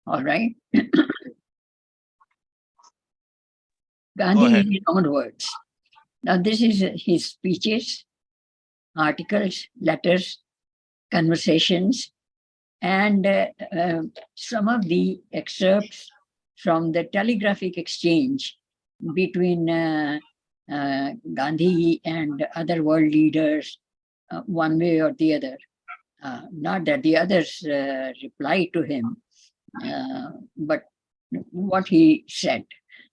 All right. Go Gandhi in ahead. his own words. Now, this is his speeches, articles, letters, conversations, and some of the excerpts from the telegraphic exchange between Gandhi and other world leaders, one way or the other. Not that the others replied to him, but what he said.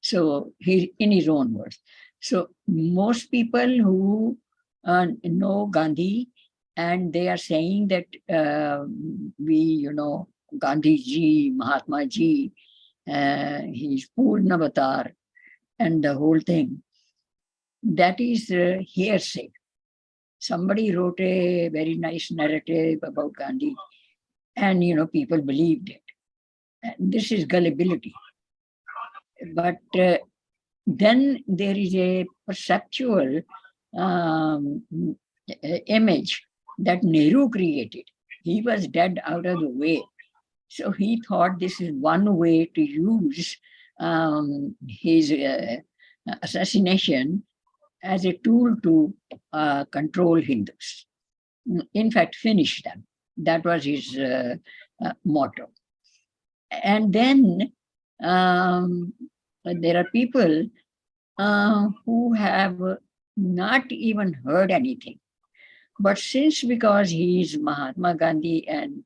So he, in his own words. So most people who know Gandhi, and they are saying that Gandhi ji, Mahatma ji, he's Purnavatar, and the whole thing. That is hearsay. Somebody wrote a very nice narrative about Gandhi, and people believed it. And this is gullibility. But then there is a perceptual um, image that Nehru created. He was dead out of the way. So he thought this is one way to use his assassination as a tool to control Hindus. In fact, finish them. That was his motto. And then there are people who have not even heard anything. But since because he is Mahatma Gandhi and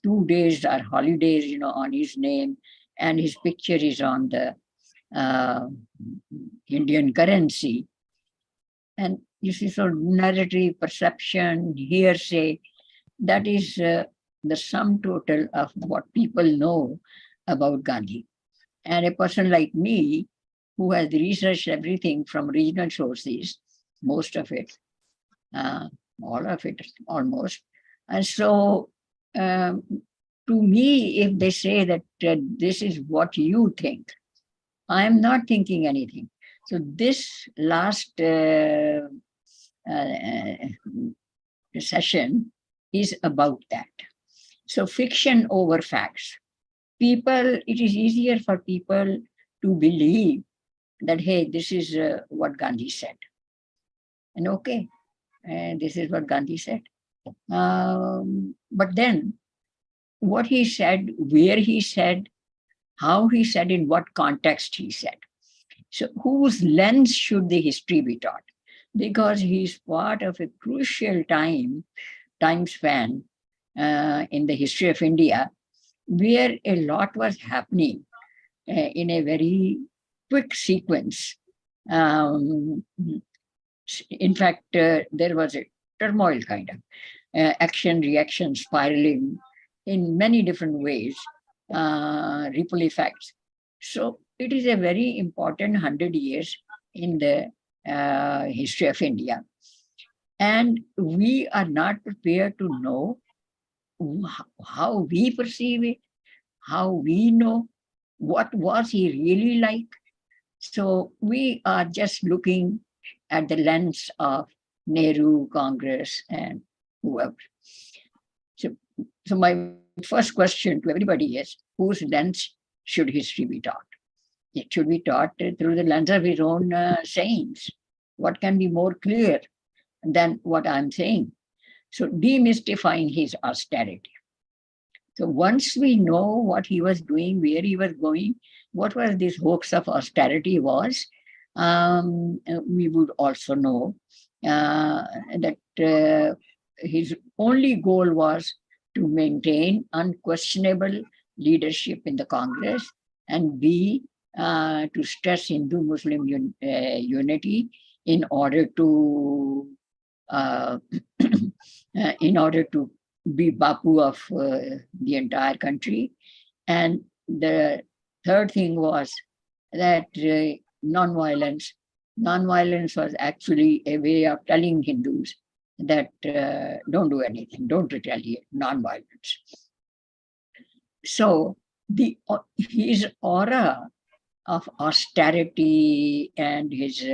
2 days are holidays, on his name, and his picture is on the uh, Indian currency, and you see, so narrative, perception, hearsay, that is the sum total of what people know about Gandhi. And a person like me, who has researched everything from regional sources, most of it, uh, all of it almost. And so, um, to me, if they say that this is what you think, I am not thinking anything. So, this last session is about that. So, fiction over facts. People, it is easier for people to believe that, hey, this is what Gandhi said. And okay, this is what Gandhi said. But then what he said, where he said, how he said, in what context he said. So, whose lens should the history be taught? Because he's part of a crucial time span in the history of India, where a lot was happening in a very quick sequence. Um, in fact, there was a turmoil kind of action reaction spiraling in many different ways, ripple effects. So it is a very important 100 years in the history of India. And we are not prepared to know how we perceive it, how we know what was he really like. So we are just looking at the lens of Nehru, Congress, and whoever. So, so my first question to everybody is, whose lens should history be taught? It should be taught through the lens of his own sayings. What can be more clear than what I'm saying? So demystifying his austerity. So once we know what he was doing, where he was going, what was this hoax of austerity was, we would also know that his only goal was to maintain unquestionable leadership in the Congress, and B, to stress Hindu-Muslim unity in order to uh, in order to be Bapu of the entire country. And the third thing was that non-violence was actually a way of telling Hindus that don't do anything, don't retaliate, non-violence. So his aura of austerity and his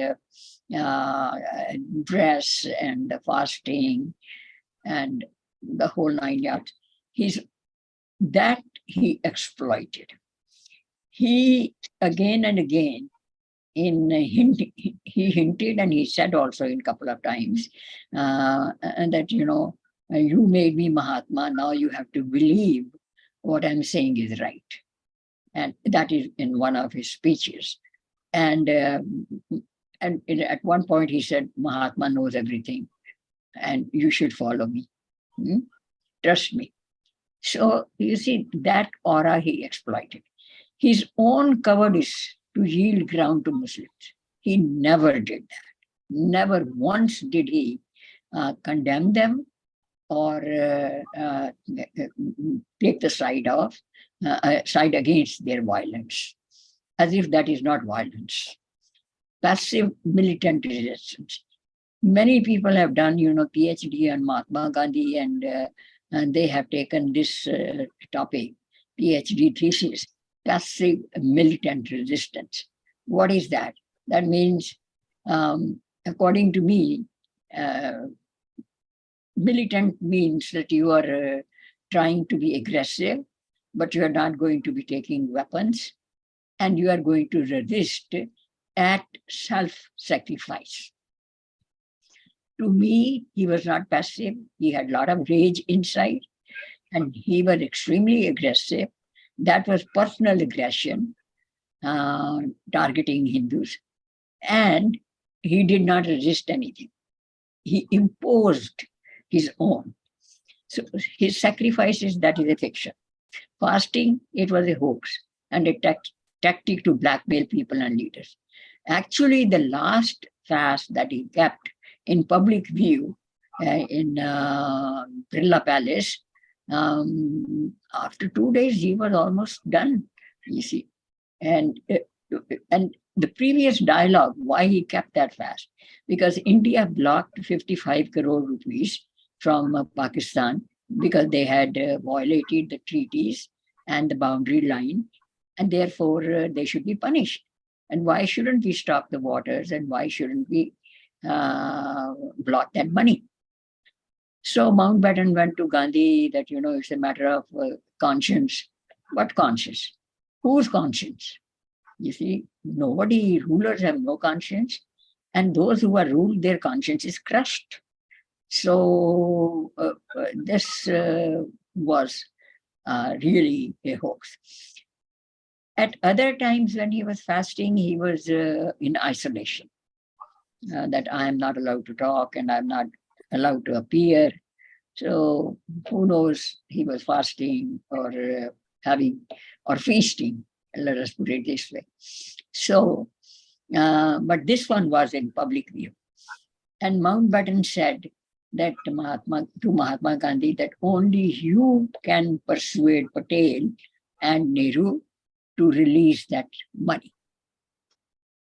dress and the fasting and the whole 9 yards. he exploited. He again and again he hinted and he said also in a couple of times and that, you made me Mahatma, now you have to believe what I'm saying is right. And that is in one of his speeches. And at one point he said, Mahatma knows everything and you should follow me. Trust me. So you see, that aura he exploited. His own cowardice to yield ground to Muslims. He never did that. Never once did he condemn them or take the side against their violence, as if that is not violence. Passive militant resistance. Many people have done, PhD on Mahatma Gandhi, and they have taken this topic, PhD thesis, passive militant resistance. What is that? That means, according to me, militant means that you are trying to be aggressive, but you are not going to be taking weapons, and you are going to resist at self-sacrifice. To me, he was not passive. He had a lot of rage inside, and he was extremely aggressive. That was personal aggression, targeting Hindus. And he did not resist anything. He imposed his own. So his sacrifices, that is a fiction. Fasting, it was a hoax and a tactic to blackmail people and leaders. Actually, the last fast that he kept in public view in Birla Palace, after 2 days, he was almost done, you see. And the previous dialogue, why he kept that fast? Because India blocked 55 crore rupees from Pakistan because they had violated the treaties and the boundary line, and therefore they should be punished. And why shouldn't we stop the waters, and why shouldn't we block that money? So Mountbatten went to Gandhi that, it's a matter of conscience. What conscience? Whose conscience? You see, rulers have no conscience, and those who are ruled, their conscience is crushed. So this was really a hoax. At other times when he was fasting, he was in isolation, that I am not allowed to talk and I'm not allowed to appear. So who knows, he was fasting or feasting, let us put it this way. So, but this one was in public view. And Mountbatten said that to Mahatma Gandhi that only you can persuade Patel and Nehru to release that money.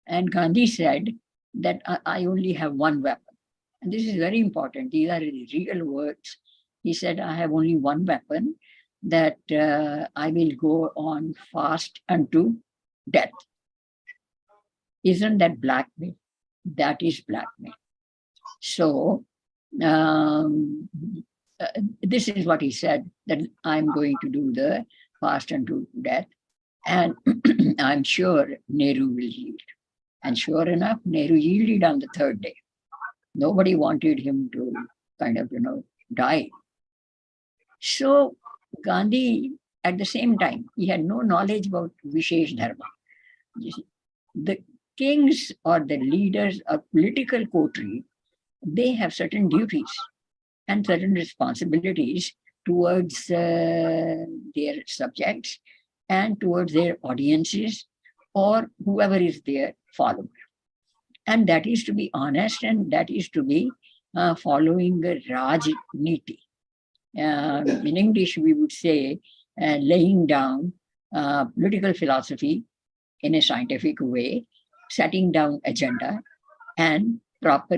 And Gandhi said that I only have one weapon. And this is very important. These are real words. He said, I have only one weapon, that I will go on fast unto death. Isn't that blackmail? That is blackmail. So this is what he said, that I'm going to do the fast unto death. And I'm sure Nehru will yield. And sure enough, Nehru yielded on the third day. Nobody wanted him to kind of, die. So Gandhi, at the same time, he had no knowledge about Vishesh Dharma. You see, the kings or the leaders of political coterie, they have certain duties and certain responsibilities towards their subjects and towards their audiences or whoever is their follower. And that is to be honest, and that is to be following the Rajniti. In English, we would say laying down political philosophy in a scientific way, setting down agenda, and proper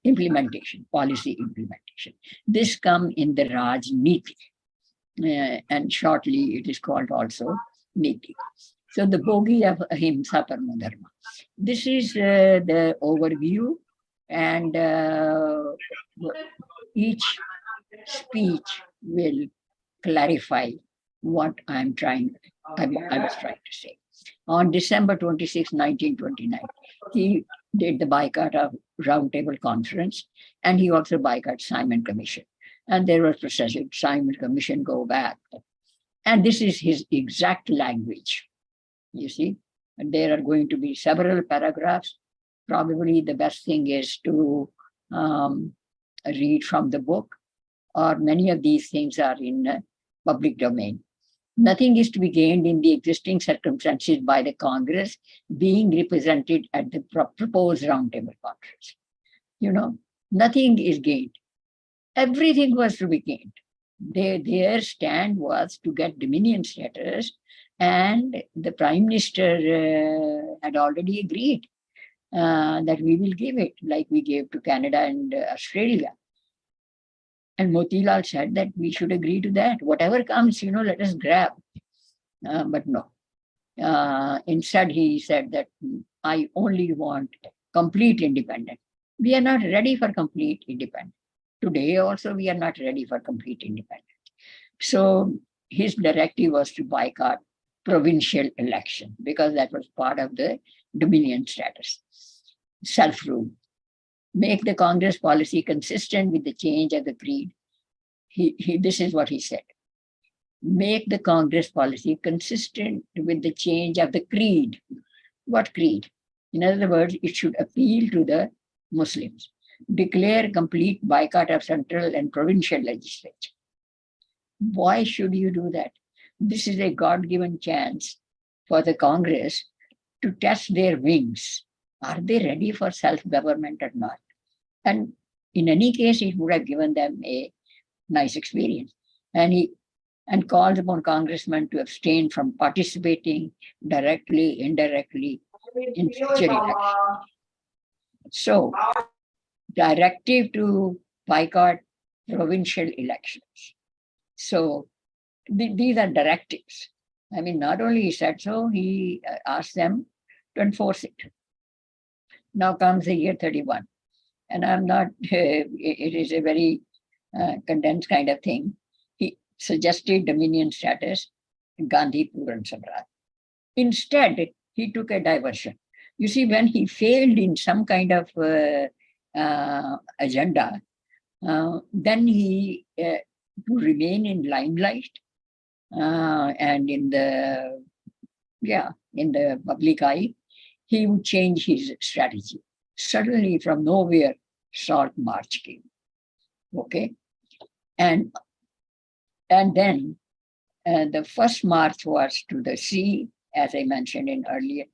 implementation, policy implementation. This come in the Rajniti, and shortly it is called also Niti. So the bogi of Ahimsa Paramo Dharma. This is the overview, and each speech will clarify what I was trying to say. On December 26, 1929, he did the boycott of Roundtable Conference, and he also boycotted Simon Commission. And there was processing, Simon Commission, go back. And this is his exact language, you see. And there are going to be several paragraphs. Probably the best thing is to read from the book, or many of these things are in public domain. Nothing is to be gained in the existing circumstances by the Congress being represented at the proposed roundtable conference. You know, nothing is gained. Everything was to be gained. Their stand was to get Dominion status, and the Prime Minister had already agreed that we will give it, like we gave to Canada and Australia. And Motilal said that we should agree to that. Whatever comes, let us grab. But no. Instead, he said that I only want complete independence. We are not ready for complete independence. Today also, we are not ready for complete independence. So his directive was to boycott provincial election because that was part of the Dominion status. Self-rule. Make the Congress policy consistent with the change of the creed. This is what he said. Make the Congress policy consistent with the change of the creed. What creed? In other words, it should appeal to the Muslims. Declare complete boycott of central and provincial legislature. Why should you do that? This is a God-given chance for the Congress to test their wings. Are they ready for self-government or not? And in any case, it would have given them a nice experience. And calls upon congressmen to abstain from participating directly, indirectly in future elections. So, directive to boycott provincial elections. So, these are directives. I mean, not only he said so, he asked them to enforce it. Now comes the year 31. And I'm not, it is a very condensed kind of thing. He suggested Dominion status, Gandhi Puran Samraj. Instead, he took a diversion. You see, when he failed in some kind of agenda, then he, to remain in limelight and in the public eye, he would change his strategy. Suddenly, from nowhere, Salt March came. Okay, and then the first march was to the sea, as I mentioned in earlier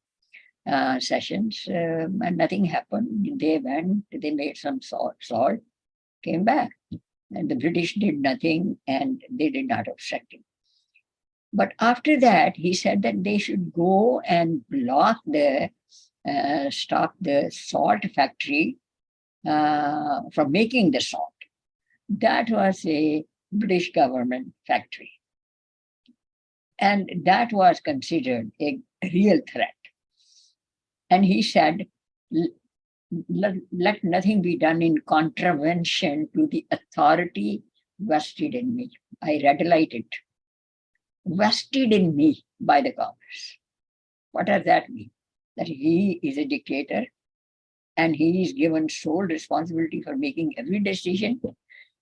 sessions, and nothing happened. They went, they made some salt, came back, and the British did nothing, and they did not obstruct him. But after that, he said that they should go and stop the salt factory from making the salt. That was a British government factory. And that was considered a real threat. And he said, let nothing be done in contravention to the authority vested in me. I red light it. Vested in me by the Congress. What does that mean? That he is a dictator and he is given sole responsibility for making every decision.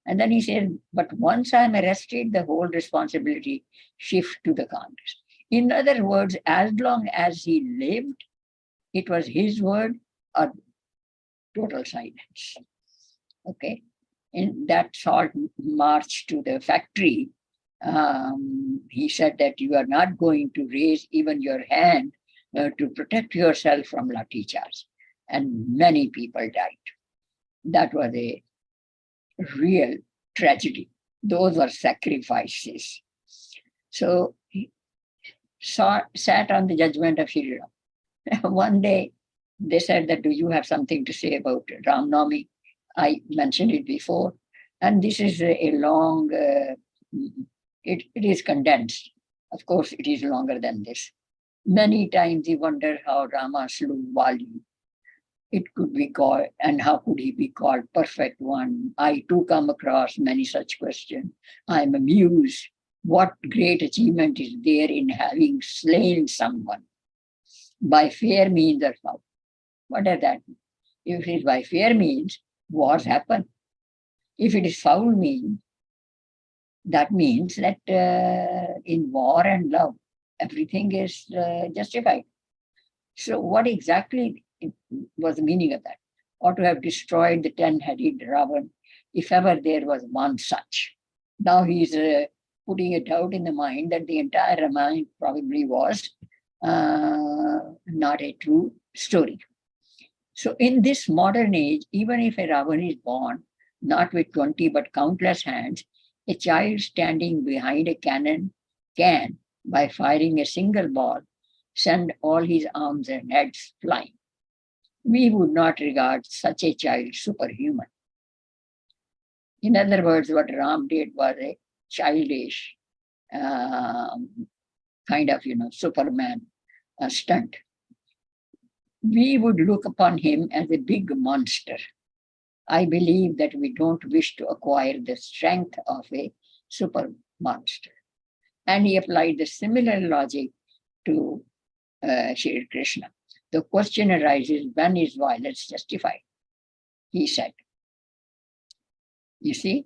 And then he says, but once I'm arrested, the whole responsibility shifts to the Congress. In other words, as long as he lived, it was his word or total silence. Okay. In that short march to the factory, he said that you are not going to raise even your hand to protect yourself from lathi charge. And many people died. That was a real tragedy. Those were sacrifices. So he sat on the judgment of Shri Ram. One day, they said that, do you have something to say about Ram Navami? I mentioned it before. And this is a long, it is condensed. Of course, it is longer than this. Many times he wondered how Rama slew Vali. It could be called, and how could he be called perfect one? I too come across many such questions. I'm amused What great achievement is there in having slain someone by fair means or foul? What does that mean? If it is by fair means, wars happen. If it is foul means, that means that in war and love, everything is justified. So, what exactly was the meaning of that? Or to have destroyed the 10-headed Ravan, if ever there was one such. Now he's putting it out in the mind that the entire Ramayana probably was not a true story. So, in this modern age, even if a Ravan is born, not with 20 but countless hands, a child standing behind a cannon can, by firing a single ball, send all his arms and heads flying. We would not regard such a child superhuman. In other words, what Ram did was a childish kind of, Superman stunt. We would look upon him as a big monster. I believe that we don't wish to acquire the strength of a super monster. And he applied the similar logic to Shri Krishna. The question arises, when is violence justified? He said. You see,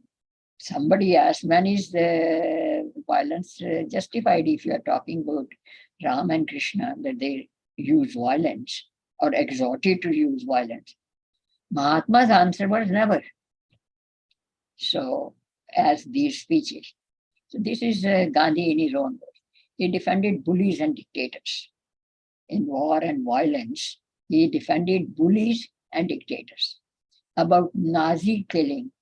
somebody asked, when is the violence justified? If you are talking about Ram and Krishna, that they use violence or exhorted to use violence. Mahatma's answer was never. So, as these speeches. So, this is Gandhi in his own words. He defended bullies and dictators. In war and violence, he defended bullies and dictators. About Nazi killing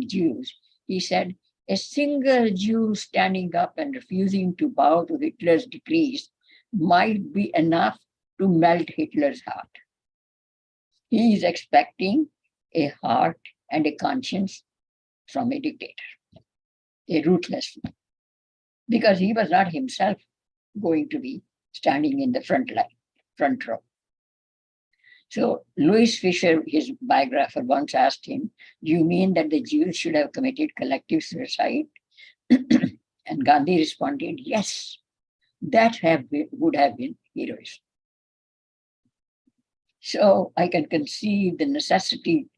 Jews, he said, a single Jew standing up and refusing to bow to Hitler's decrees might be enough to melt Hitler's heart. He is expecting a heart and a conscience from a dictator, a ruthless one, because he was not himself going to be standing in the front line, front row. So Louis Fisher, his biographer, once asked him, do you mean that the Jews should have committed collective suicide? And Gandhi responded, yes, that would have been heroism. So I can conceive the necessity,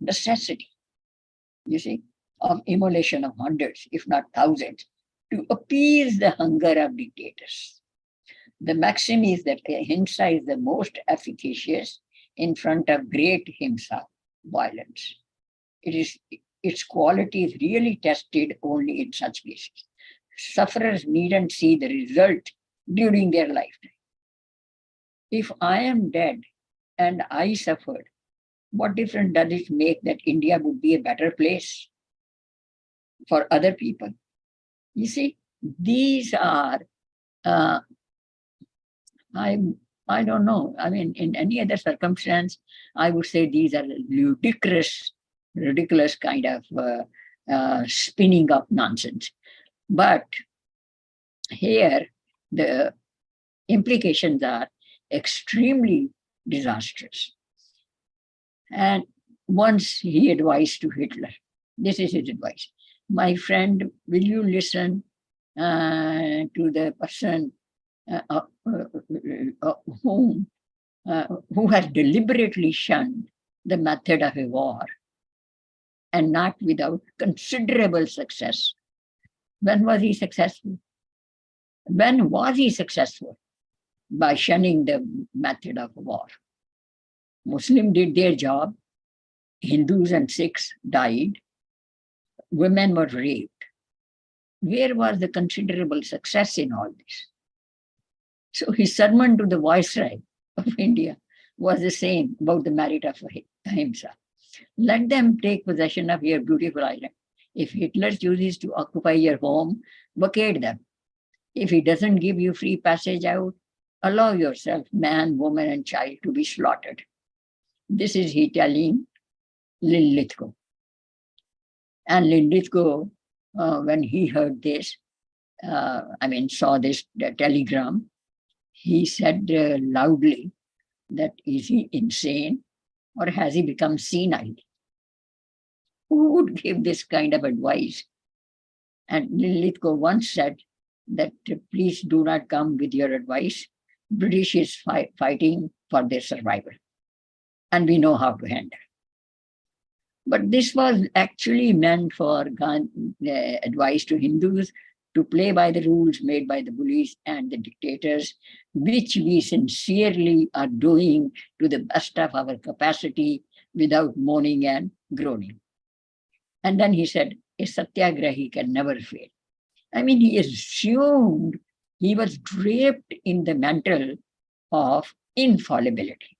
you see, of immolation of hundreds, if not thousands, to appease the hunger of dictators. The maxim is that ahimsa is the most efficacious in front of great himsa, violence. Its quality is really tested only in such cases. Sufferers needn't see the result during their lifetime. If I am dead and I suffered, what difference does it make that India would be a better place for other people? You see, these are, I don't know. I mean, in any other circumstance, I would say these are ridiculous kind of spinning up nonsense. But here, the implications are extremely disastrous. And once he advised to Hitler, this is his advice. My friend, will you listen to the person who has deliberately shunned the method of a war and not without considerable success? When was he successful? When was he successful? By shunning the method of war. Muslims did their job, Hindus and Sikhs died, women were raped. Where was the considerable success in all this? So his sermon to the Viceroy of India was the same about the merit of ahimsa. Let them take possession of your beautiful island. If Hitler chooses to occupy your home, vacate them. If he doesn't give you free passage out, allow yourself, man, woman, and child, to be slaughtered. This is he telling Lilithgo. And Lilithgo, when he heard this, saw this telegram, he said loudly that is he insane or has he become senile? Who would give this kind of advice? And Lilithko once said that please do not come with your advice. British is fighting for their survival, and we know how to handle. But this was actually meant for advice to Hindus to play by the rules made by the bullies and the dictators, which we sincerely are doing to the best of our capacity without moaning and groaning. And then he said, a satyagrahi can never fail. I mean, he assumed he was draped in the mantle of infallibility,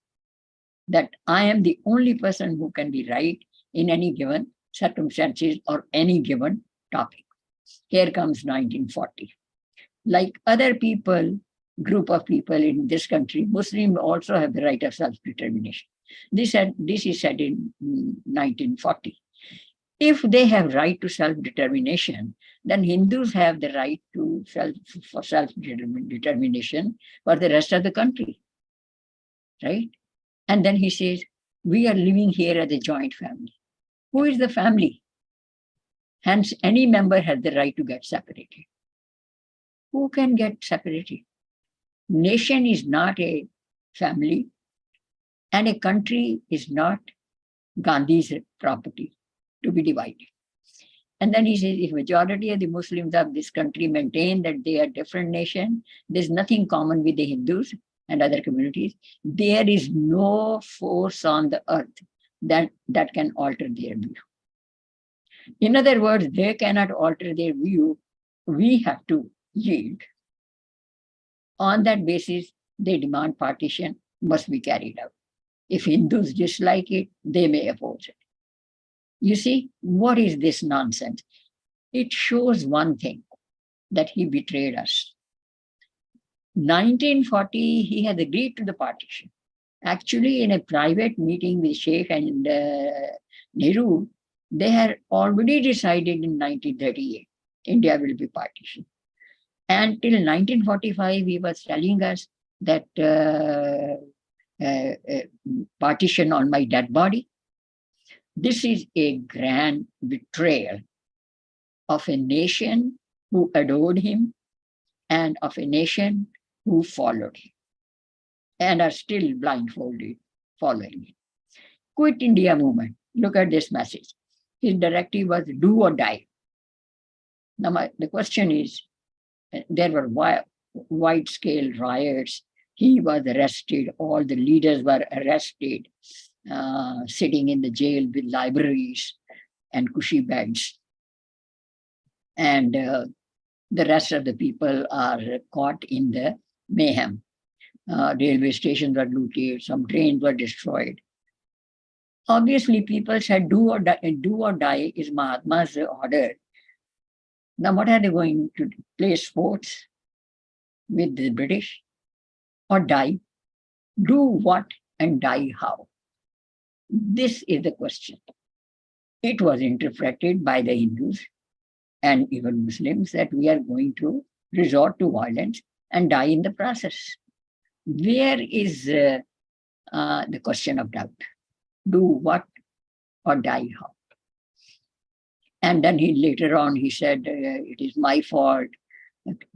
that I am the only person who can be right in any given circumstances or any given topic. Here comes 1940. Like other people, group of people in this country, Muslims also have the right of self-determination. This is said in 1940. If they have right to self-determination, then Hindus have the right to self-determination for the rest of the country, right? And then he says, we are living here as a joint family. Who is the family? Hence, any member has the right to get separated. Who can get separated? Nation is not a family, and a country is not Gandhi's property to be divided. And then he says, if majority of the Muslims of this country maintain that they are different nation, there's nothing common with the Hindus and other communities, there is no force on the earth that can alter their view. In other words, they cannot alter their view. We have to yield. On that basis, they demand partition must be carried out. If Hindus dislike it, they may oppose it. You see, what is this nonsense? It shows one thing, that he betrayed us. 1940, he had agreed to the partition. Actually, in a private meeting with Sheikh and Nehru, they had already decided in 1938, India will be partitioned. And till 1945, he was telling us that partition on my dead body. This is a grand betrayal of a nation who adored him and of a nation who followed him and are still blindfolded following him. Quit India movement. Look at this message. His directive was do or die. Now, the question is, there were wide-scale riots. He was arrested. All the leaders were arrested, sitting in the jail with libraries and cushy beds. And the rest of the people are caught in the mayhem. Railway stations were looted. Some trains were destroyed. Obviously, people said do or die is Mahatma's order. Now, what are they going to play sports with the British or die? Do what and die how? This is the question. It was interpreted by the Hindus and even Muslims that we are going to resort to violence and die in the process. Where is the question of doubt? Do what or die how? And then later on, he said, it is my fault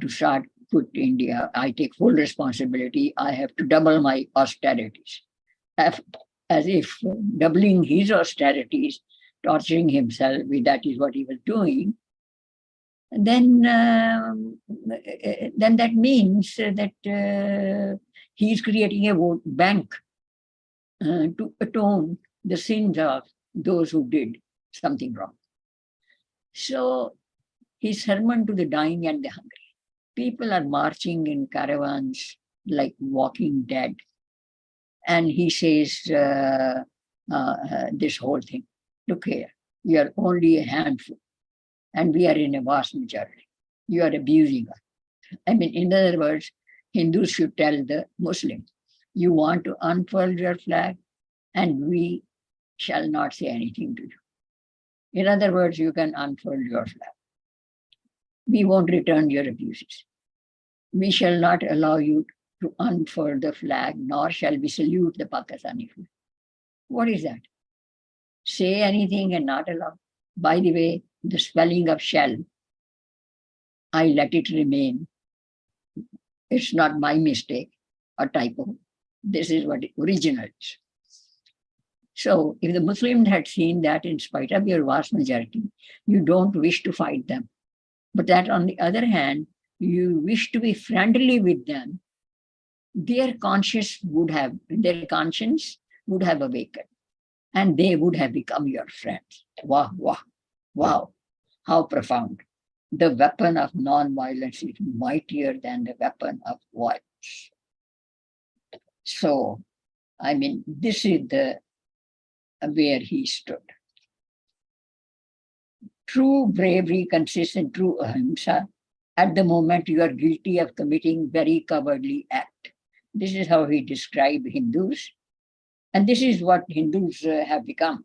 to start put India. I take full responsibility. I have to double my austerities. As if doubling his austerities, torturing himself, that is what he was doing. Then that means that he's creating a vote bank to atone the sins of those who did something wrong. So his sermon to the dying and the hungry. People are marching in caravans like walking dead. And he says this whole thing. Look here, you are only a handful and we are in a vast majority. You are abusing us. I mean, in other words, Hindus should tell the Muslims, you want to unfurl your flag and we shall not say anything to you. In other words, you can unfurl your flag. We won't return your abuses. We shall not allow you to unfurl the flag, nor shall we salute the Pakistani flag. What is that? Say anything and not allow. By the way, the spelling of shall I let it remain. It's not my mistake or typo. This is what it original is. So if the Muslims had seen that in spite of your vast majority, you don't wish to fight them, but that on the other hand, you wish to be friendly with them, their conscience would have awakened and they would have become your friends. Wow, wow, wow, how profound. The weapon of non-violence is mightier than the weapon of violence. So, I mean, this is the where he stood. True bravery consists in true ahimsa. At the moment, you are guilty of committing very cowardly act. This is how he described Hindus. And this is what Hindus have become.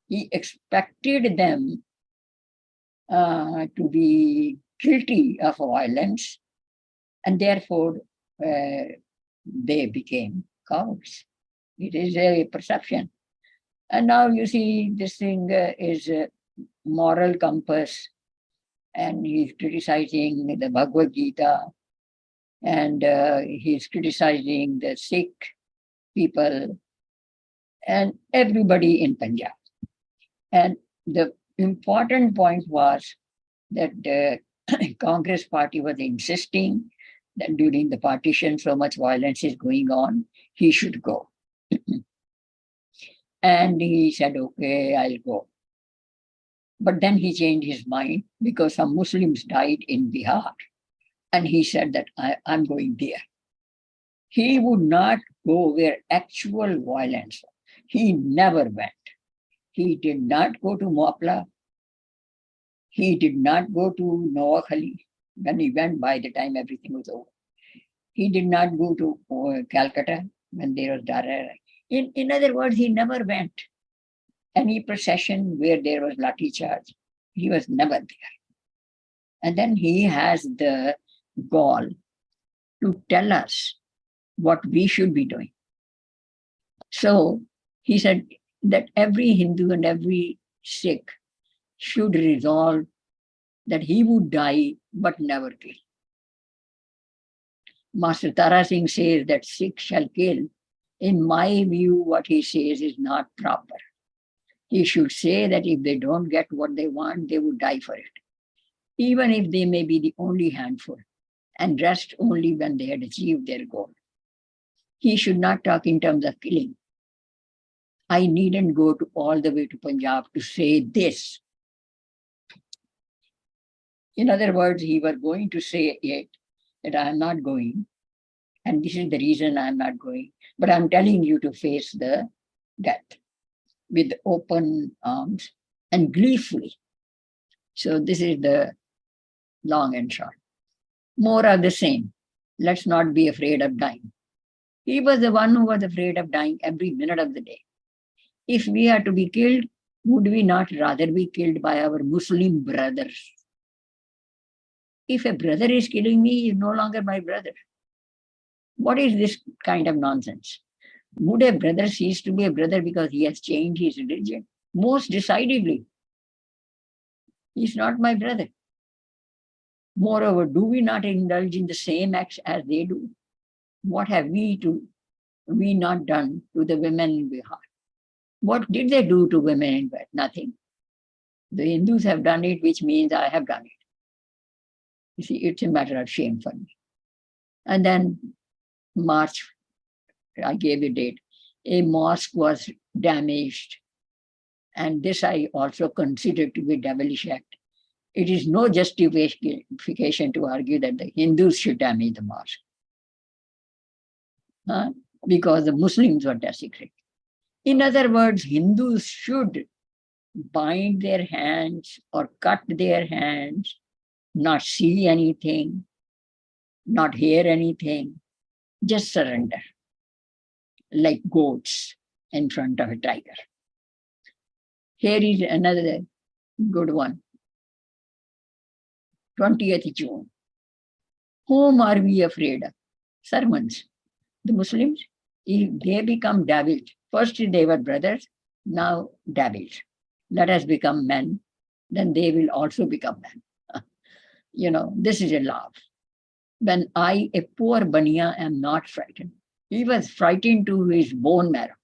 He expected them to be guilty of violence, and therefore they became cowards. It is a perception. And now you see this thing is a moral compass, and he's criticizing the Bhagavad Gita, and he's criticizing the Sikh people and everybody in Punjab. And the important point was that the Congress party was insisting that during the partition, so much violence is going on, he should go. And he said, okay, I'll go. But then he changed his mind because some Muslims died in Bihar. And he said that I'm going there. He would not go where actual violence was. He never went. He did not go to Mopla. He did not go to Noakhali when he went by the time everything was over. He did not go to Calcutta when there was Dara. In other words, he never went. Any procession where there was lathi charge, he was never there. And then he has the gall to tell us what we should be doing. So he said that every Hindu and every Sikh should resolve that he would die but never kill. Master Tara Singh says that Sikh shall kill. In my view, what he says is not proper. He should say that if they don't get what they want, they would die for it, even if they may be the only handful, and rest only when they had achieved their goal. He should not talk in terms of killing. I needn't go to all the way to Punjab to say this. In other words, he was going to say it, that I am not going, and this is the reason I am not going, but I'm telling you to face the death with open arms and gleefully. So this is the long and short. More of the same. Let's not be afraid of dying. He was the one who was afraid of dying every minute of the day. If we are to be killed, would we not rather be killed by our Muslim brothers? If a brother is killing me, he is no longer my brother. What is this kind of nonsense? Would a brother cease to be a brother because he has changed his religion? Most decidedly. He's not my brother. Moreover, do we not indulge in the same acts as they do? What have we not done to the women in Bihar? What did they do to women in Bihar? Nothing. The Hindus have done it, which means I have done it. You see, it's a matter of shame for me. And then March, I gave a date. A mosque was damaged. And this I also consider to be a devilish act. It is no justification to argue that the Hindus should damage the mosque. Because the Muslims were desecrated. In other words, Hindus should bind their hands or cut their hands, not see anything, not hear anything, just surrender, like goats in front of a tiger. Here is another good one. 20th June. Whom are we afraid of? Sermons. The Muslims, if they become devils, first they were brothers, now devils. Let us become men, then they will also become men. this is a laugh. When I, a poor Bania, am not frightened. He was frightened to his bone marrow.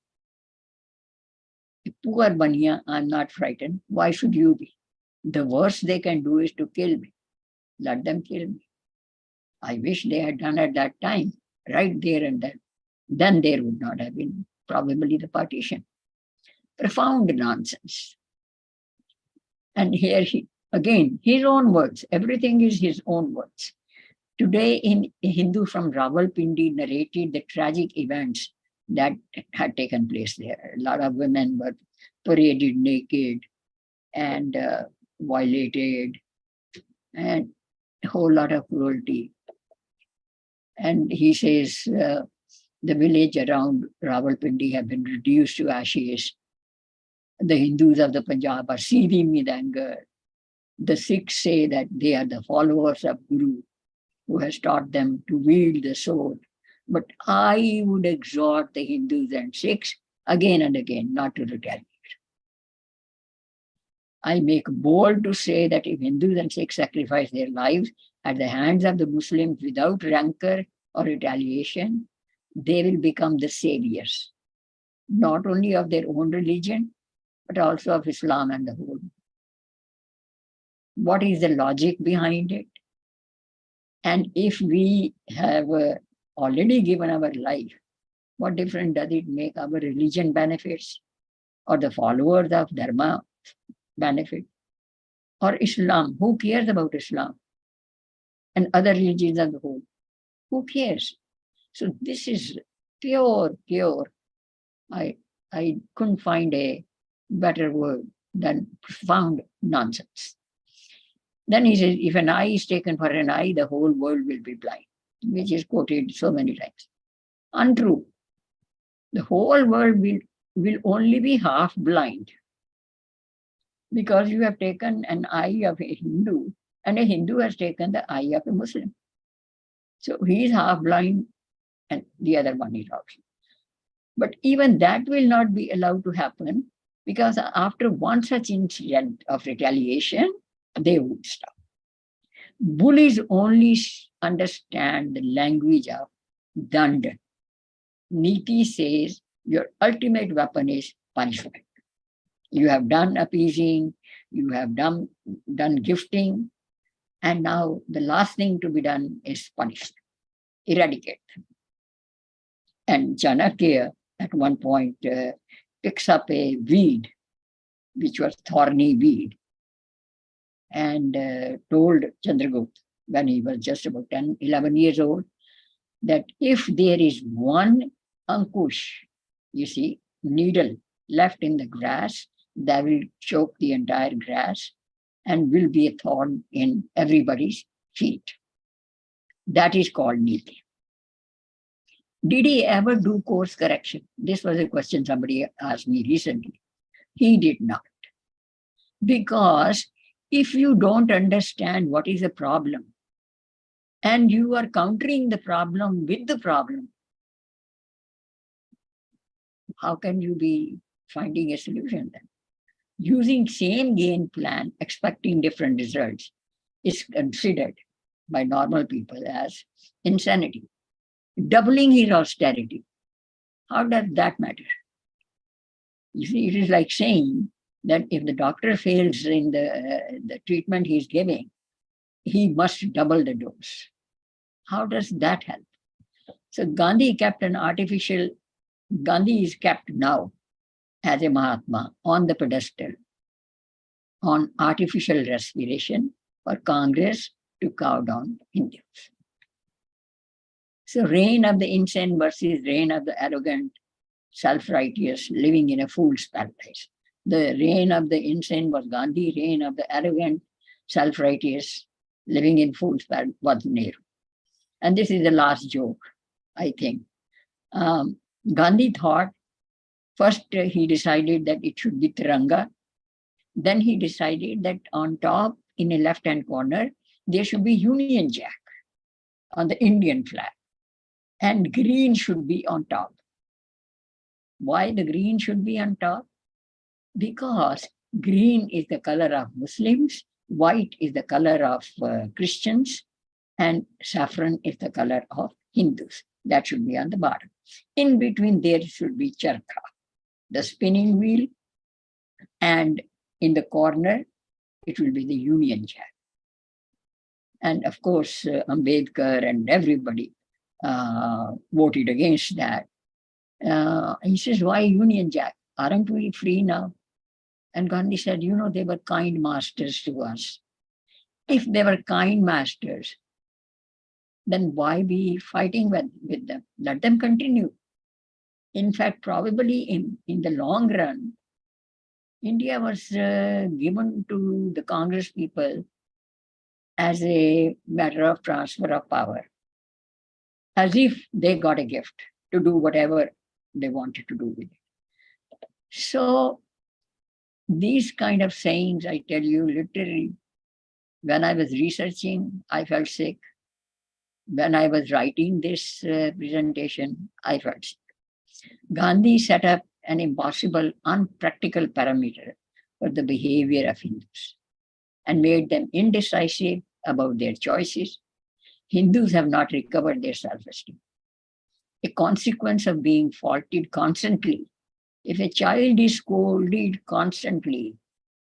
A poor Bania, I'm not frightened. Why should you be? The worst they can do is to kill me. Let them kill me. I wish they had done at that time, right there and then. Then there would not have been probably the partition. Profound nonsense. And here again, his own words, everything is his own words. Today, in a Hindu from Rawalpindi narrated the tragic events that had taken place there. A lot of women were paraded naked and violated, and a whole lot of cruelty. And he says the village around Rawalpindi have been reduced to ashes. The Hindus of the Punjab are seething with anger. The Sikhs say that they are the followers of Guru, who has taught them to wield the sword. But I would exhort the Hindus and Sikhs again and again not to retaliate. I make bold to say that if Hindus and Sikhs sacrifice their lives at the hands of the Muslims without rancor or retaliation, they will become the saviors, not only of their own religion, but also of Islam and the whole. What is the logic behind it? And if we have already given our life, what difference does it make? Our religion benefits, or the followers of Dharma benefit, or Islam? Who cares about Islam and other religions of the whole? Who cares? So this is pure. I couldn't find a better word than profound nonsense. Then he says, if an eye is taken for an eye, the whole world will be blind, which is quoted so many times. Untrue. The whole world will only be half blind, because you have taken an eye of a Hindu and a Hindu has taken the eye of a Muslim. So he is half blind and the other one is also. But even that will not be allowed to happen, because after one such incident of retaliation, they would stop. Bullies only understand the language of dand. Niti says your ultimate weapon is punishment. You have done appeasing, you have done gifting, and now the last thing to be done is punishment, eradicate them. And Chanakya at one point picks up a weed, which was thorny weed, and told Chandragupta when he was just about 10, 11 years old, that if there is one ankush, needle left in the grass, that will choke the entire grass and will be a thorn in everybody's feet. That is called niti. Did he ever do course correction? This was a question somebody asked me recently. He did not. Because if you don't understand what is the problem and you are countering the problem with the problem, how can you be finding a solution then? Using same game plan, expecting different results, is considered by normal people as insanity. Doubling his austerity, how does that matter? You see, it is like saying that if the doctor fails in the treatment he's giving, he must double the dose. How does that help? So Gandhi is kept now as a Mahatma on the pedestal, on artificial respiration for Congress to cow down Hindus. So reign of the insane versus reign of the arrogant, self-righteous, living in a fool's paradise. The reign of the insane was Gandhi, reign of the arrogant, self-righteous, living in fool's paradise was Nehru. And this is the last joke, I think. Gandhi thought, first he decided that it should be Tiranga. Then he decided that on top, in a left-hand corner, there should be Union Jack on the Indian flag. And green should be on top. Why the green should be on top? Because green is the color of Muslims white is the color of Christians, and saffron is the color of Hindus. That should be on the bottom. In between, there should be charkha, the spinning wheel, and in the corner, it will be the Union Jack. And of course, Ambedkar and everybody voted against that. He says, why Union Jack? Aren't we free now? And Gandhi said, they were kind masters to us. If they were kind masters, then why be fighting with them? Let them continue. In fact, probably in the long run, India was given to the Congress people as a matter of transfer of power, as if they got a gift to do whatever they wanted to do with it. So these kind of sayings, I tell you, literally, when I was researching, I felt sick. When I was writing this presentation, I felt sick. Gandhi set up an impossible, unpractical parameter for the behavior of Hindus and made them indecisive about their choices. Hindus have not recovered their self-esteem. A consequence of being faulted constantly. If a child is scolded constantly,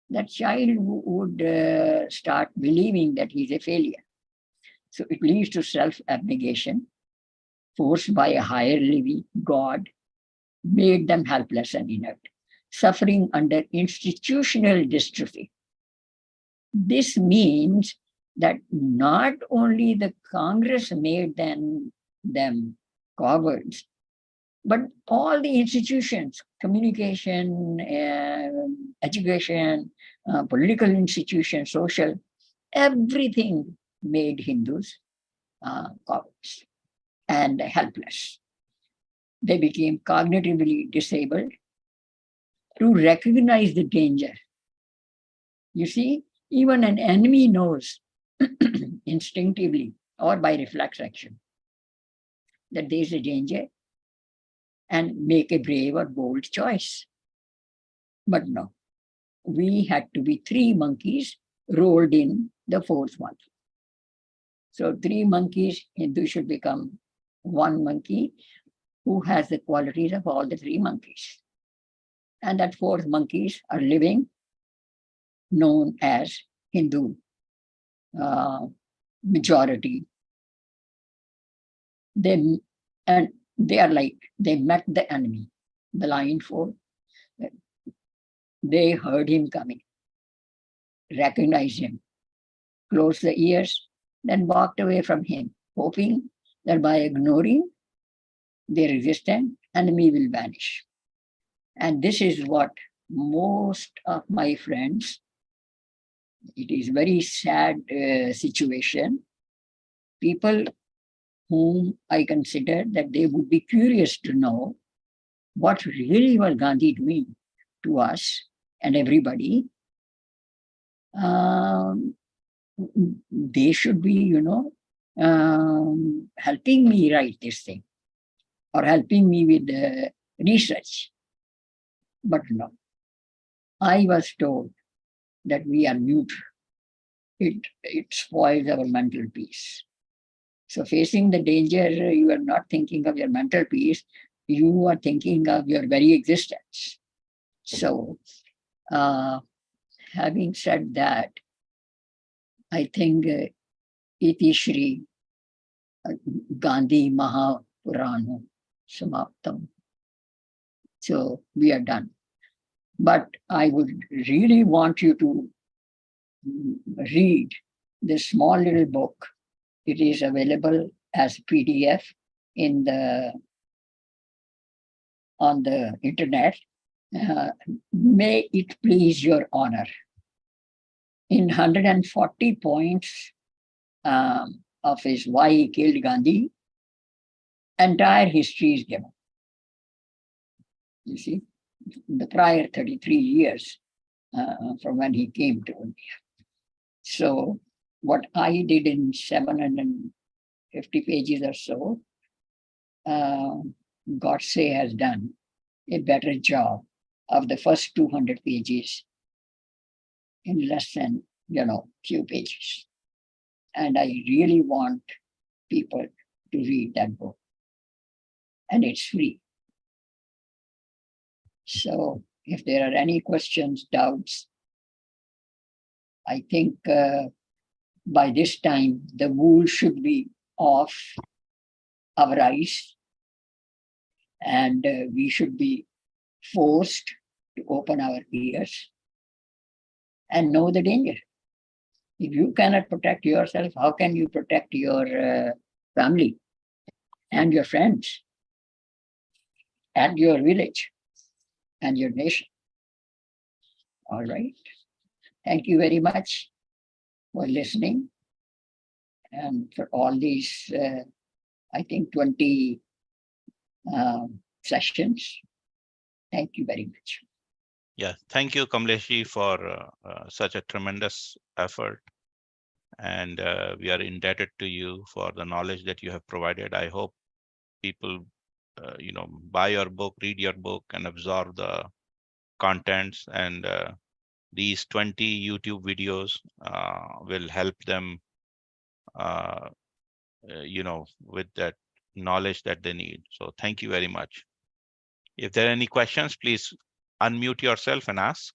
that child would start believing that he's a failure. So it leads to self-abnegation, forced by a higher living God, made them helpless and inert, suffering under institutional dystrophy. This means that not only the Congress made them cowards, but all the institutions, communication, education, political institutions, social, everything made Hindus cowards and helpless. They became cognitively disabled to recognize the danger. You see, even an enemy knows instinctively or by reflex action that there is a danger and make a brave or bold choice. But no, we had to be three monkeys rolled in the fourth one. So three monkeys, Hindu should become one monkey who has the qualities of all the three monkeys. And that fourth monkeys are living, known as Hindu majority. They are like, they met the enemy, the lion foe. They heard him coming, recognized him, closed the ears, then walked away from him, hoping that by ignoring their resistance, enemy will vanish. And this is what most of my friends, it is very sad situation, people whom I consider that they would be curious to know what really was Gandhi doing to us and everybody. They should be, helping me write this thing or helping me with the research. But no, I was told that we are neutral. It spoils our mental peace. So facing the danger, you are not thinking of your mental peace, you are thinking of your very existence. So having said that, I think Iti Shri Gandhi Mahapurana Samaptam. So we are done. But I would really want you to read this small little book. It is available as PDF on the internet. May it please your honor. In 140 points of his why he killed Gandhi, entire history is given. You see, the prior 33 years from when he came to India. So what I did in 750 pages or so, Godse has done a better job of the first 200 pages in less than few pages. And I really want people to read that book. And it's free. So if there are any questions, doubts, I think by this time the wool should be off our eyes, and we should be forced to open our ears and know the danger. If you cannot protect yourself, how can you protect your family and your friends and your village and your nation? All right. Thank you very much for listening and for all these, I think, 20 sessions. Thank you very much. Yeah, thank you, Kamlesh, for such a tremendous effort. And we are indebted to you for the knowledge that you have provided. I hope people, buy your book, read your book, and absorb the contents. And these 20 YouTube videos will help them, with that knowledge that they need. So thank you very much. If there are any questions, please unmute yourself and ask.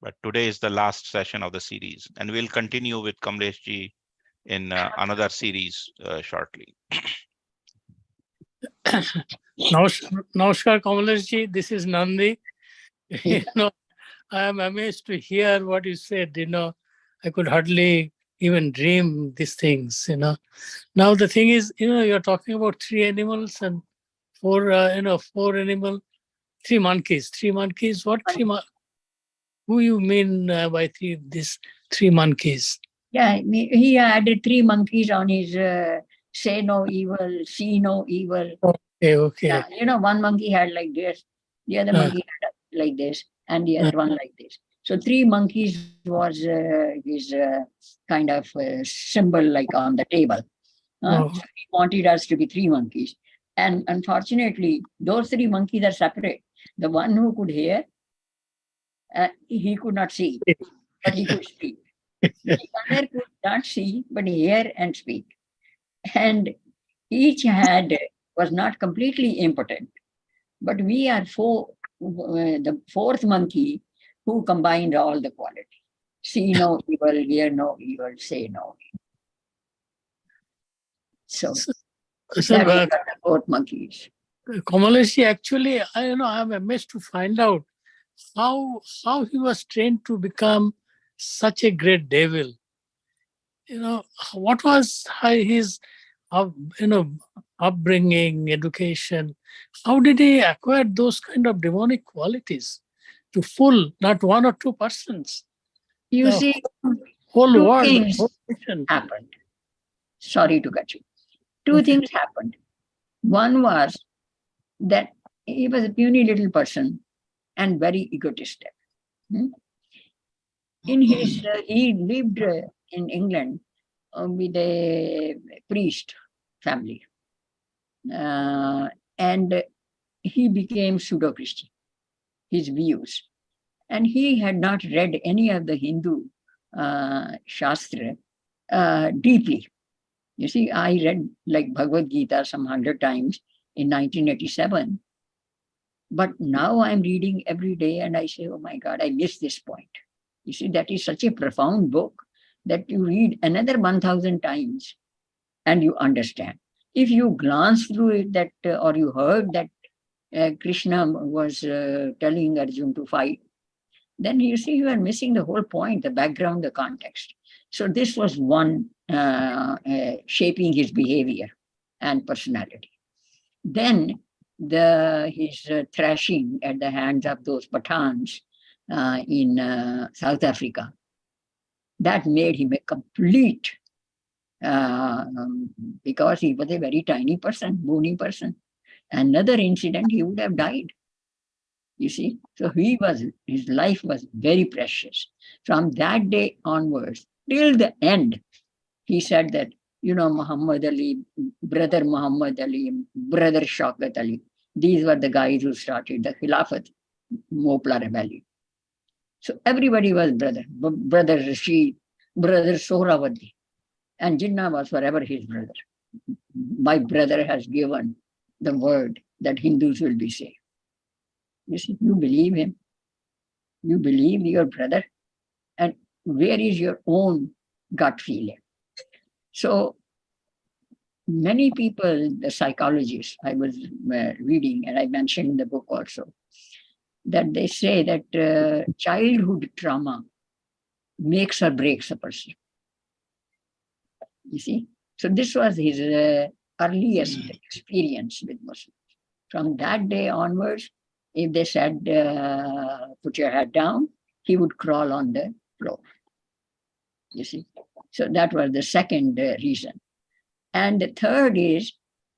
But today is the last session of the series, and we'll continue with Kamlesh ji in another series shortly. Namaskar, Kamlesh ji. This is Nandi. I am amazed to hear what you said. I could hardly even dream these things. Now the thing is, you're talking about three animals and four animal, three monkeys. Three monkeys. What three? Who you mean by these three monkeys? Yeah, he added three monkeys on his say no evil, see no evil. Okay. Yeah, one monkey had like this, the other monkey had like this, and the other one like this. So three monkeys was his kind of symbol like on the table. So he wanted us to be three monkeys. And unfortunately, those three monkeys are separate. The one who could hear, he could not see, but he could speak. The other could not see, but hear and speak. And each was not completely impotent. But we are the fourth monkey who combined all the quality. See no evil, hear no evil, say no evil. So that's the fourth monkeys. Kamalesh, actually, I'm amazed to find out how he was trained to become such a great devil. What was his upbringing, education? How did he acquire those kind of demonic qualities to fool not one or two persons? You see, whole two world, things whole nation. happened. Sorry to cut you. Two things happened. One was that he was a puny little person and very egotistic. In his, he lived in England with a priest family, and he became pseudo-Christian, his views. And he had not read any of the Hindu Shastra deeply. You see, I read like Bhagavad Gita some 100 times in 1987. But now I'm reading every day and I say, oh my God, I missed this point. You see, that is such a profound book that you read another 1,000 times and you understand. If you glance through it or you heard that Krishna was telling Arjun to fight, then you see you are missing the whole point, the background, the context. So this was one shaping his behavior and personality. Then his thrashing at the hands of those Pathans in South Africa, that made him a complete, because he was a very tiny person, bony person. Another incident, he would have died. You see, so his life was very precious. From that day onwards, till the end, he said that, Muhammad Ali, brother Muhammad Ali, brother Shaukat Ali, these were the guys who started the Khilafat Mopla rebellion. So everybody was brother. Brother Rashid, brother Sohrawadi, and Jinnah was forever his brother. My brother has given the word that Hindus will be saved. You see, you believe him. You believe your brother. And where is your own gut feeling? So many people, the psychologists I was reading, and I mentioned in the book also, that they say that childhood trauma makes or breaks a person. You see? So this was his earliest experience with Muslims. From that day onwards, if they said, put your head down, he would crawl on the floor. You see? So that was the second reason. And the third is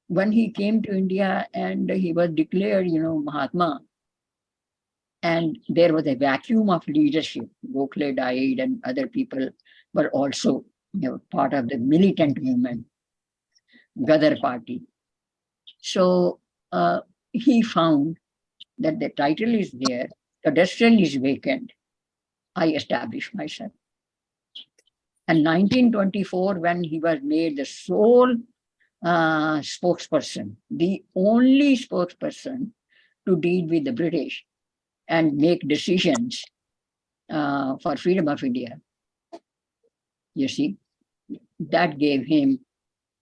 when he came to India and he was declared, Mahatma, and there was a vacuum of leadership. Gokhale died, and other people were also part of the militant movement, Gadar party. So he found that the title is there, pedestal is vacant. I established myself. And 1924, when he was made the sole spokesperson, the only spokesperson to deal with the British and make decisions for freedom of India, you see, that gave him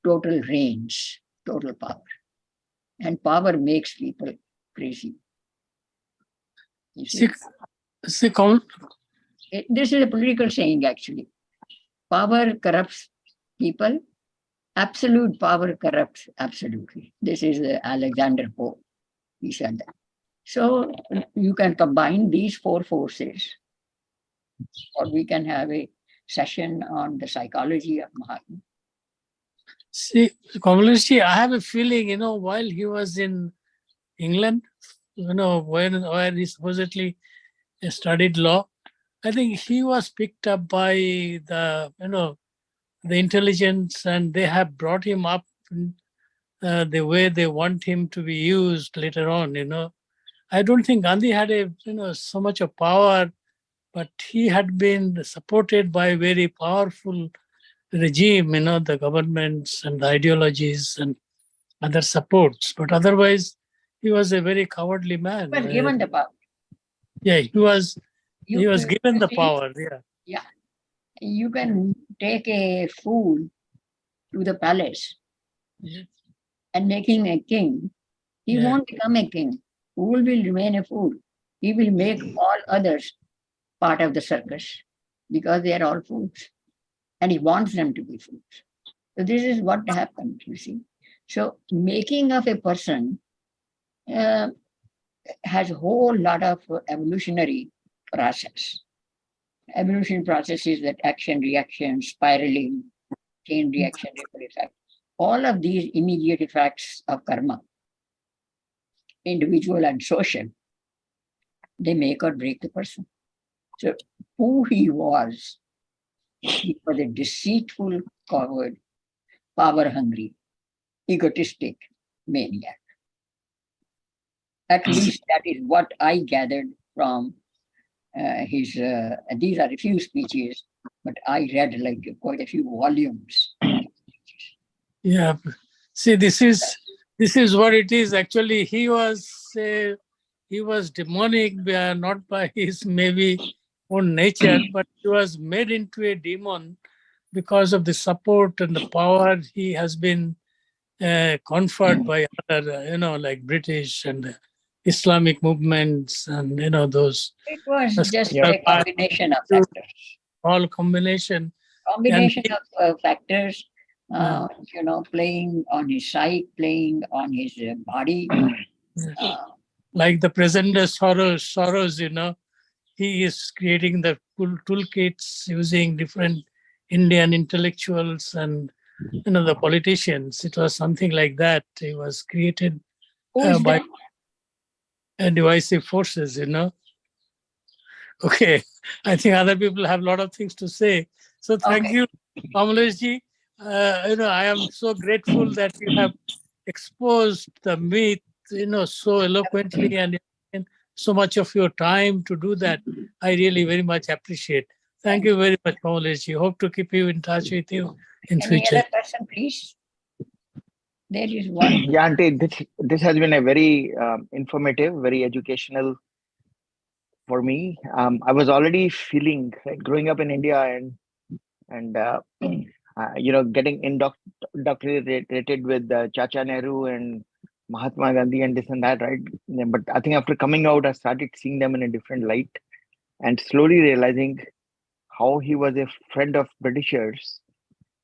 total range, total power. And power makes people crazy. You see? This is a political saying, actually. Power corrupts people. Absolute power corrupts absolutely. This is Alexander Pope. He said that. So you can combine these four forces, or we can have a session on the psychology of Mahatma. See, Kamlesh, I have a feeling, while he was in England, where he supposedly studied law, I think he was picked up by the intelligence, and they have brought him up in, the way they want him to be used later on. I don't think Gandhi had so much of power, but he had been supported by a very powerful regime, the governments and the ideologies and other supports. But otherwise, he was a very cowardly man. He was given the power. Yeah, he was given the power. Yeah. Yeah. You can take a fool to the palace and make him a king. He won't become a king. Fool will remain a fool. He will make all others part of the circus because they are all fools. And he wants them to be fools. So this is what happened, you see. So making of a person has a whole lot of evolutionary process. Evolution process is that action, reaction, spiraling, chain reaction, ripple effect. All of these immediate effects of karma, individual and social, they make or break the person. So who he was a deceitful, coward, power-hungry, egotistic maniac. At least that is what I gathered from his, these are a few speeches, but I read like quite a few volumes. Yeah. See, this is what it is. Actually, he was demonic, not by his maybe own nature, but he was made into a demon because of the support and the power he has been conferred by other, like British and Islamic movements and, those. It was just a combination of factors. All combination. Combination of factors, playing on his psyche, playing on his body. Like the President Soros, he is creating the toolkits using different Indian intellectuals and the politicians. It was something like that. It was created by divisive forces. Okay, I think other people have a lot of things to say. So thank you, Kamlesh ji. I am so grateful that you have exposed the myth, so eloquently and so much of your time to do that. I really very much appreciate. Thank you very much, Kamlesh. Hope to keep you in touch with you in Any future. other person, please? There is one. Yeah, Auntie, this has been a very informative, very educational for me. I was already feeling like growing up in India and getting indoctrinated with Chacha Nehru and Mahatma Gandhi and this and that, right? Yeah, but I think after coming out, I started seeing them in a different light and slowly realizing how he was a friend of Britishers.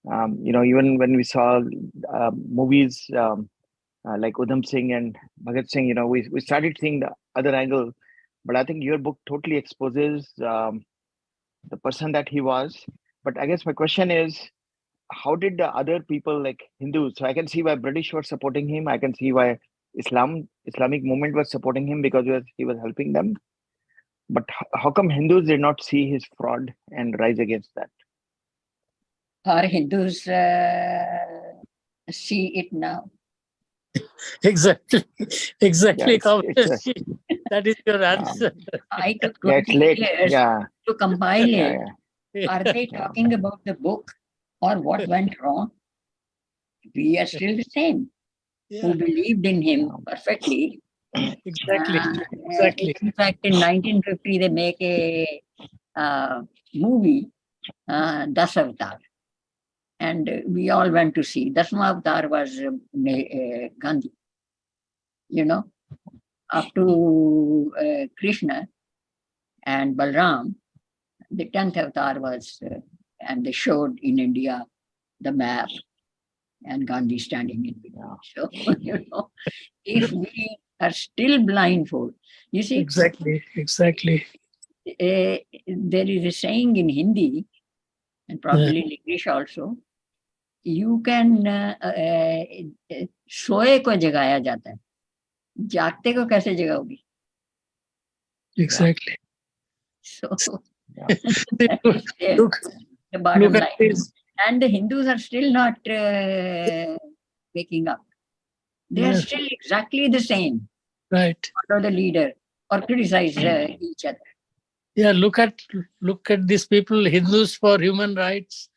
Even when we saw movies like Udham Singh and Bhagat Singh, we started seeing the other angle. But I think your book totally exposes the person that he was. But I guess my question is, how did the other people like Hindus? So I can see why British were supporting him. I can see why Islamic movement was supporting him because he was helping them. But how come Hindus did not see his fraud and rise against that? Or Hindus see it now. Exactly, exactly, Yeah, Kamlesh. That is your answer. I took yeah, 20 it's late. years Yeah, to compile yeah, it. yeah. Are they talking about the book or what went wrong? We are still the same, who Yeah, believed in him perfectly. exactly, exactly. In fact, in 1950, they make a movie, Das Avatar. And we all went to see. Dasma Avatar was Gandhi, up to Krishna and Balram. The 10th avatar was, and they showed in India the map and Gandhi standing in between. So, if we are still blindfold, you see, Exactly, exactly. there is a saying in Hindi and probably in English also, you can सोए को जगाया जाता है, जागते को कैसे जगाओगी? Exactly. So Look, the bottom look at line. this. And the Hindus are still not waking up. They are Yes. still exactly the same. Right. Follow the leader or criticize each other. Yeah, look at these people, Hindus for human rights.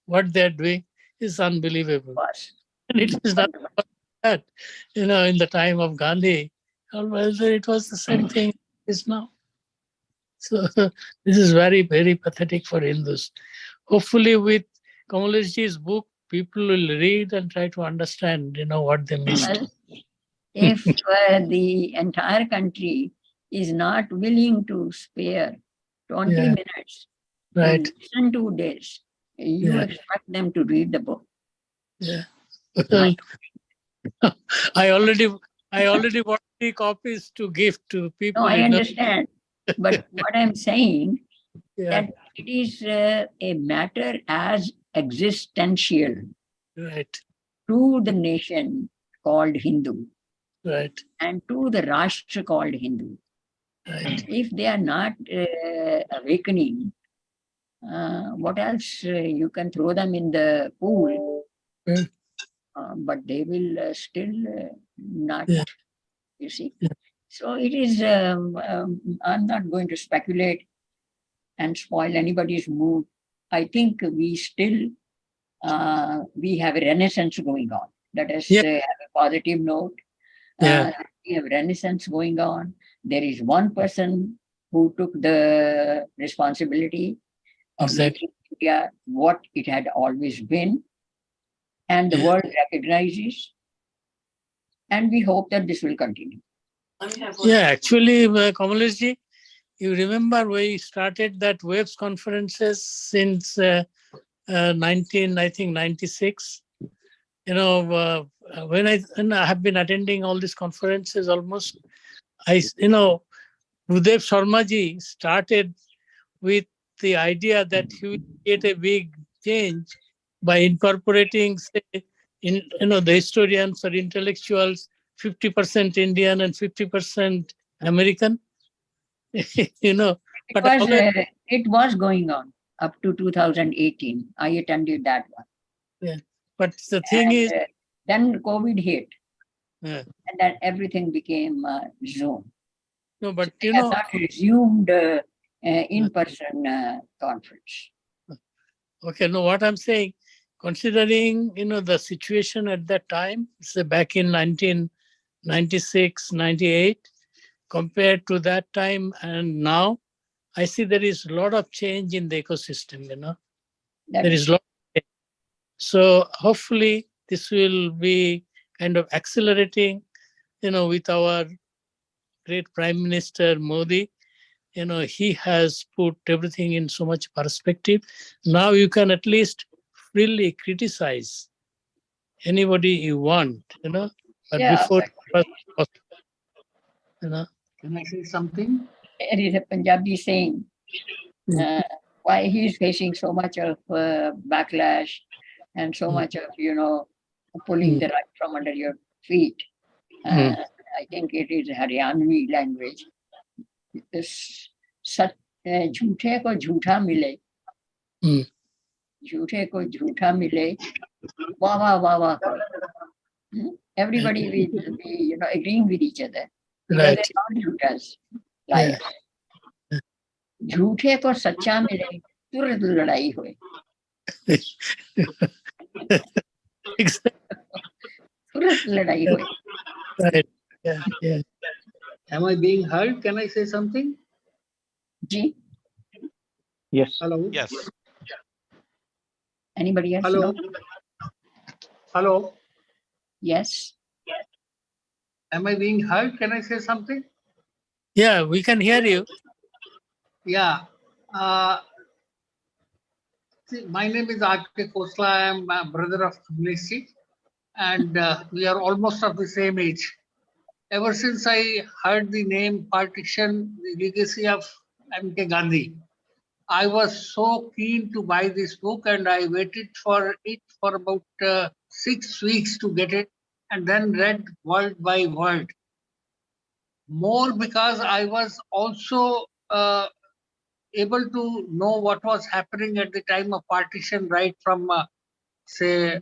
What they're doing is unbelievable. And it is not that, in the time of Gandhi, it was the same thing as now. So this is very, very pathetic for Hindus. Hopefully, with Kamaleshji's book, people will read and try to understand, what they missed. Well, if the entire country is not willing to spare 20 minutes Right. to listen to this, you expect them to read the book. Yeah. Well, I already bought 3 copies to give to people. No, I understand. But what I'm saying, Yeah. that it is a matter as existential Right. to the nation called Hindu Right. and to the Rashtra called Hindu. Right. If they are not awakening, what else? You can throw them in the pool, but they will still not, you see. Yeah. So it is, I'm not going to speculate and spoil anybody's mood. I think we still, we have a renaissance going on. Let us have a positive note. We have renaissance going on. There is one person who took the responsibility of making India what it had always been, and the world recognizes, and we hope that this will continue. Yeah, actually, Kamaleshji, you remember we started that WAVES conferences since 96. When I have been attending all these conferences almost, Gurudev Sharmaji started with the idea that he will create a big change by incorporating, say, the historians or intellectuals, 50% Indian and 50% American. It was going on up to 2018. I attended that one. Yeah, but the thing is, then COVID hit, and then everything became Zoom. No, but They you have know, not resumed in-person conference. okay, no, what I'm saying, considering, the situation at that time, say back in 1996, 98, compared to that time and now, I see there is a lot of change in the ecosystem, That there is is a lot. So hopefully this will be kind of accelerating, with our great Prime Minister Modi. He has put everything in so much perspective. Now you can at least freely criticize anybody you want, but yeah, before, but you know, Can I say something? there is a Punjabi saying, uh, why he's facing so much of backlash and so much of, pulling the rug from under your feet. I think it is Haryanvi language. झूठे को झूठा मिले, झूठे को झूठा मिले, वाह वाह वाह वाह करो. Everybody will be, agreeing with each other because Right. they're not jhutas, liars. झूठे को सच्चा मिले, तुरंत लड़ाई होए. तुरंत लड़ाई होए. Right. Yeah, yeah. Am I being heard? Can I say something? Ji, Yes. Hello. Yes. anybody else? Hello. No? Hello. Yes. Am I being heard? Can I say something? Yeah, we can hear you. Yeah. See, my name is R.K. Khosla. I am a brother of Kamlesh, and we are almost of the same age. Ever since I heard the name Partition, the legacy of M.K. Gandhi, I was so keen to buy this book, and I waited for it for about 6 weeks to get it, and then read word by word. More because I was also able to know what was happening at the time of partition, right from say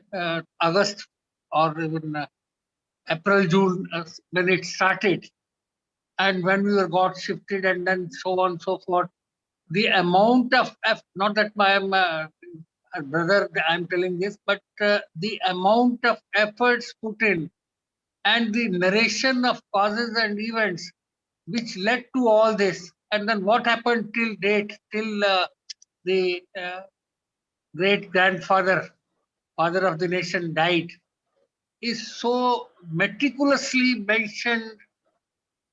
August or even April, June, when it started, and when we were got shifted, and then so on and so forth. The amount of not that I am a brother, I'm telling this, but the amount of efforts put in and the narration of causes and events which led to all this, and then what happened till date, till the great grandfather, father of the nation, died, is so meticulously mentioned,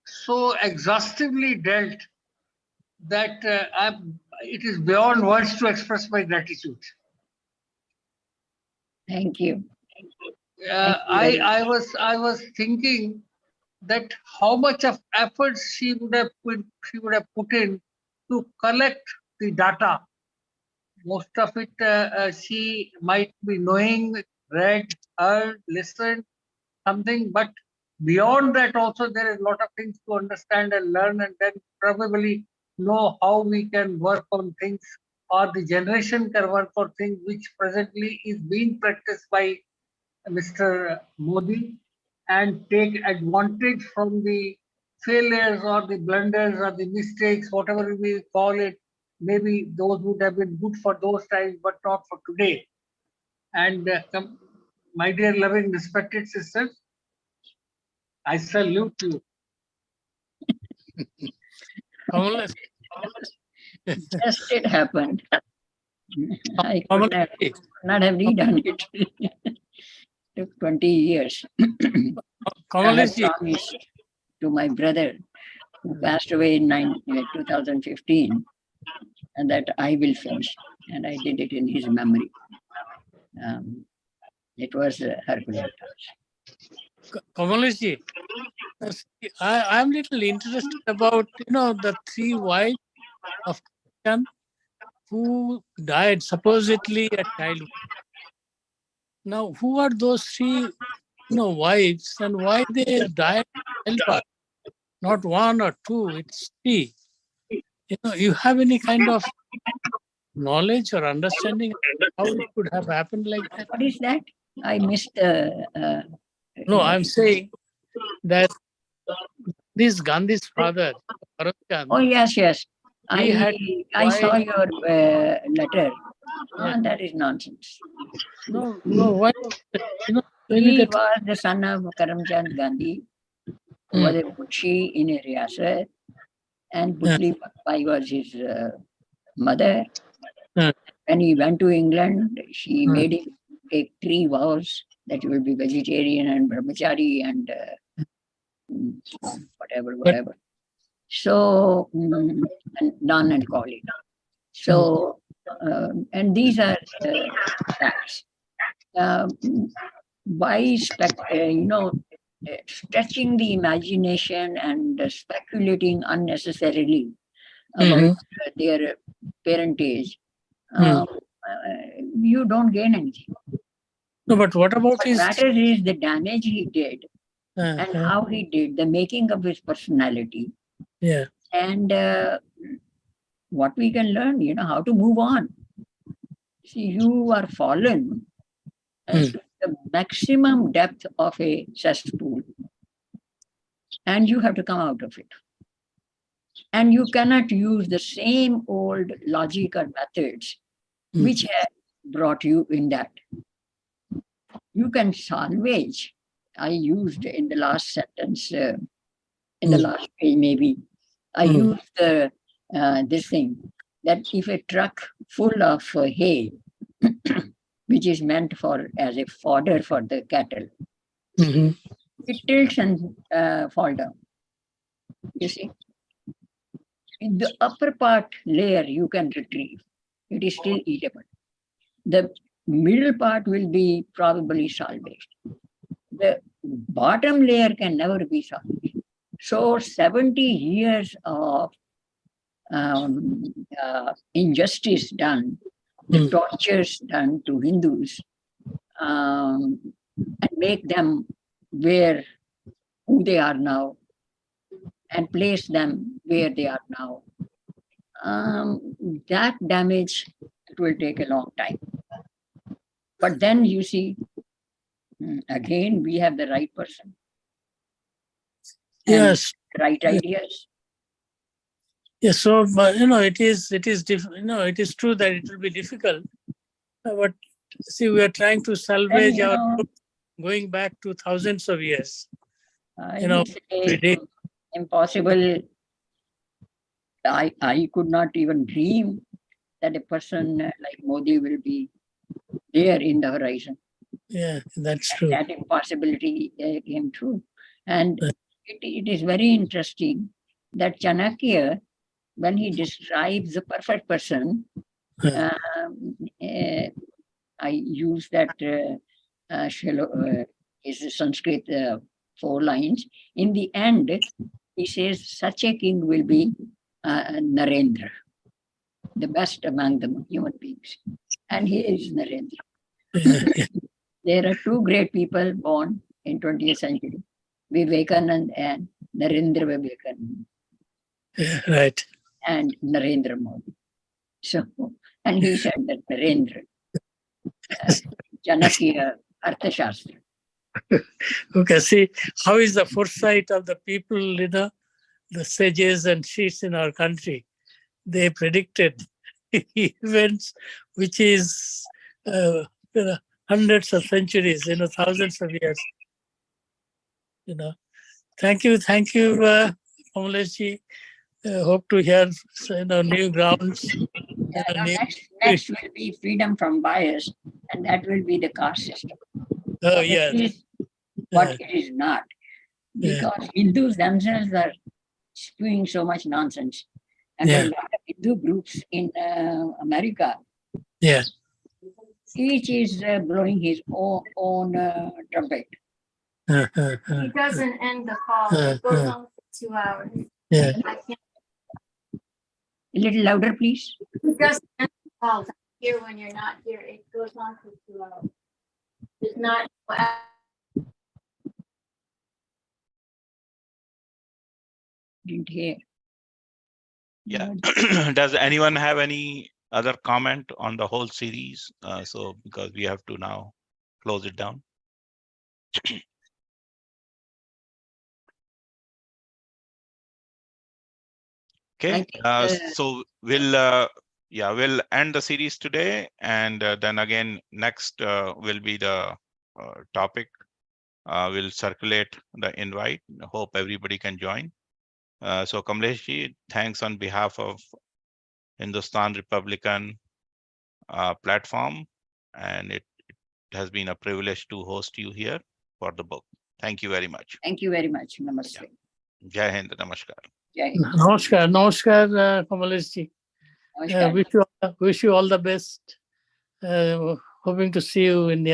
so exhaustively dealt, that it is beyond words to express my gratitude. Thank you. Thank you I was thinking that how much of effort she would have put in to collect the data. Most of it she might be knowing, read, heard, listened, something, but beyond that also there is a lot of things to understand and learn, and then probably know how we can work on things, or the generation can work on things which presently is being practiced by Mr. Modi, and take advantage from the failures or the blunders or the mistakes, whatever we call it. Maybe those would have been good for those times, but not for today. And my dear, loving, respected sisters, I salute you. Kamlesh, Just it happened. I could Kamlesh, not have redone it. Took 20 years. I had Kamlesh ji, promised to my brother who passed away in 2015 and that I will finish. And I did it in his memory. It was Herculean task. Kamlesh ji, I'm little interested about, the three wives of Partition who died supposedly at childhood. Now, who are those three, wives, and why they died at childbirth? Not one or two, it's three. You have any kind of knowledge or understanding how it could have happened like that? What is that? I missed. No, I'm saying that this Gandhi's father, Bharat Oh, yes, yes. He had I saw why- your letter. Yeah. That is nonsense. no, why? When He you get was the son of Karamchand Gandhi, who was a Butchi in a Riyasat, and Putli Bai was his mother. Yeah. When he went to England, she Hmm. made him take 3 vows that he will be vegetarian and brahmachari and whatever. So, and non-alcoholic. So, and these are facts. By stretching the imagination and speculating unnecessarily about their parentage, you don't gain anything. no, but what about What his? matters is the damage he did and Uh, how he did, the making of his personality, yeah. and what we can learn, how to move on. See, you are fallen to the maximum depth of a cesspool, and you have to come out of it. And you cannot use the same old logical methods which have brought you in that. You can salvage. I used in the last sentence, in the last page maybe, I used this thing, that if a truck full of hay, which is meant for as a fodder for the cattle, it tilts and fall down. You see, in the upper part layer you can retrieve. It is still eatable. The middle part will be probably salvaged. The bottom layer can never be salvaged. So 70 years of injustice done, the tortures done to Hindus, and make them where who they are now, and place them where they are now. That damage, it will take a long time. But then you see, again, we have the right person. Yes. Right ideas. Yes. So, but, it is it is true that it will be difficult. But see, we are trying to salvage Then, our going back to thousands of years. I would say impossible. I could not even dream that a person like Modi will be there in the horizon. Yeah, that's true. That impossibility came true. And it is very interesting that Chanakya, when he describes the perfect person, I use that is Sanskrit 4 lines. In the end, he says, such a king will be Narendra, the best among the human beings. And he is Narendra. There are 2 great people born in 20th century, Vivekanand and Narendra Vivekanand. Right. And Narendra Modi. So, and he said that Narendra, Chanakya Arthashastra. Okay, see, how is the foresight of the people, the sages and chiefs in our country? They predicted events which is hundreds of centuries, thousands of years. Thank you, Kamlesh. Hope to hear new grounds. Next will be freedom from bias, and that will be the caste system. Oh, yeah. But it is not, because Hindus themselves are spewing so much nonsense. And there are a lot of Hindu groups in America. Yeah. Each is blowing his own trumpet. He doesn't end the call. It goes on for 2 hours. Yeah. A little louder, please. He doesn't end the call here when you're not here. It goes on for 2 hours. It's not. Didn't hear. Yeah. Does anyone have any other comment on the whole series? So because we have to now close it down. Okay, I think, so we'll we'll end the series today, and then again next will be the topic. We'll circulate the invite. Hope everybody can join. So Kamlesh ji, thanks on behalf of Hindustan Republican platform, and it has been a privilege to host you here for the book. Thank you very much. thank you very much. Namaste. Jai Hind, namaskar. Jai Hind. Namaskar, Kamlesh ji. Namaskar. Wish you all the best. Hoping to see you in the